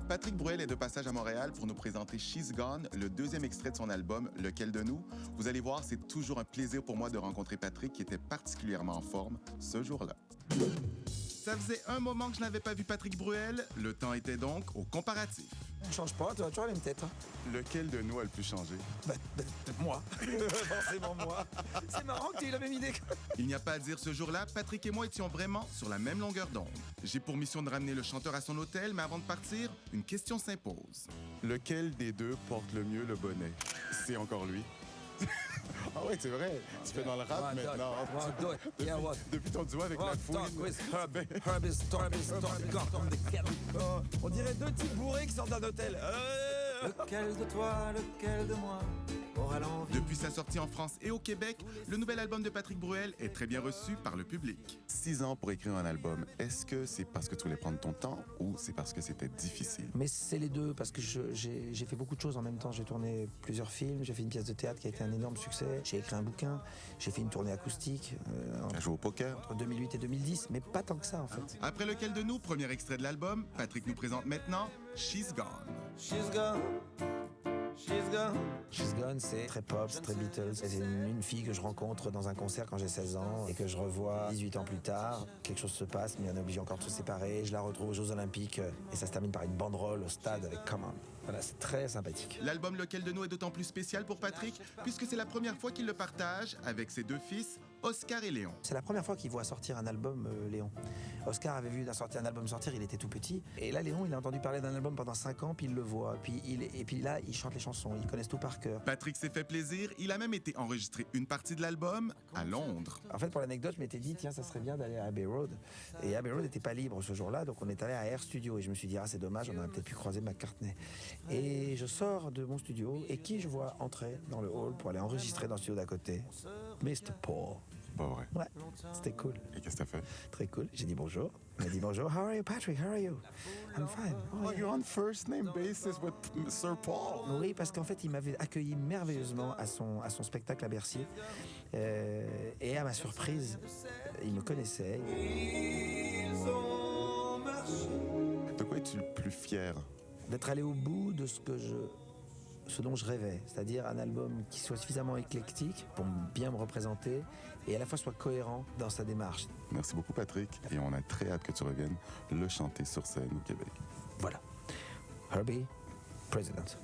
Patrick Bruel est de passage à Montréal pour nous présenter She's Gone, le deuxième extrait de son album Lequel de nous. Vous allez voir, c'est toujours un plaisir pour moi de rencontrer Patrick qui était particulièrement en forme ce jour-là. Ça faisait un moment que je n'avais pas vu Patrick Bruel. Le temps était donc au comparatif. Ne change pas, tu as toujours la même tête. Hein. Lequel de nous a le plus changé? Moi. Forcément moi. C'est marrant que tu aies eu la même idée. Il n'y a pas à dire, ce jour-là, Patrick et moi étions vraiment sur la même longueur d'onde. J'ai pour mission de ramener le chanteur à son hôtel, mais avant de partir, une question s'impose. Lequel des deux porte le mieux le bonnet? C'est encore lui. Ah oui, c'est vrai. Tu fais dans le rap maintenant. Depuis ton duo avec la fouine. On dirait deux types bourrés qui sortent d'un hôtel. Lequel de toi, lequel de moi aura l'envie? Depuis sa sortie en France et au Québec, le nouvel album de Patrick Bruel est très bien reçu par le public. 6 ans pour écrire un album. Est-ce que c'est parce que tu voulais prendre ton temps ou c'est parce que c'était difficile? Mais c'est les deux, parce que j'ai fait beaucoup de choses en même temps. J'ai tourné plusieurs films, j'ai fait une pièce de théâtre qui a été un énorme succès, j'ai écrit un bouquin, j'ai fait une tournée acoustique. Tu as joué au poker? Entre 2008 et 2010, mais pas tant que ça en fait. Après Lequel de nous, premier extrait de l'album, Patrick nous présente maintenant She's Gone. She's gone, she's gone. She's Gone, c'est très pop, c'est très Beatles. C'est une fille que je rencontre dans un concert quand j'ai 16 ans et que je revois 18 ans plus tard. Quelque chose se passe, mais on est obligé encore de se séparer. Je la retrouve aux Jeux Olympiques et ça se termine par une banderole au stade avec Come On. Voilà, c'est très sympathique. L'album Lequel de nous est d'autant plus spécial pour Patrick puisque c'est la première fois qu'il le partage avec ses deux fils, Oscar et Léon. C'est la première fois qu'il voit sortir un album, Léon. Oscar avait vu un album sortir, il était tout petit. Et là, Léon, il a entendu parler d'un album pendant 5 ans, puis il le voit. Et puis là, il chante les chansons, ils connaissent tout par cœur. Patrick s'est fait plaisir, il a même été enregistrer une partie de l'album à Londres. En fait, pour l'anecdote, je m'étais dit, tiens, ça serait bien d'aller à Abbey Road. Et Abbey Road n'était pas libre ce jour-là, donc on est allé à Air Studio. Et je me suis dit, c'est dommage, on aurait peut-être pu croiser McCartney. Et je sors de mon studio, et qui je vois entrer dans le hall pour aller enregistrer dans le studio d'à côté? Mr. Paul. Pas vrai. Ouais, c'était cool. Et qu'est-ce que t'as fait? Très cool. J'ai dit bonjour. Il m'a dit bonjour. How are you, Patrick? How are you? I'm fine. Oh, you're on first name basis with Sir Paul. Oui, parce qu'en fait, il m'avait accueilli merveilleusement à son spectacle à Bercy. Et à ma surprise, il me connaissait. De quoi es-tu le plus fier? D'être allé au bout de ce dont je rêvais, c'est-à-dire un album qui soit suffisamment éclectique pour bien me représenter et à la fois soit cohérent dans sa démarche. Merci beaucoup Patrick et on a très hâte que tu reviennes le chanter sur scène au Québec. Voilà. Herbie, President.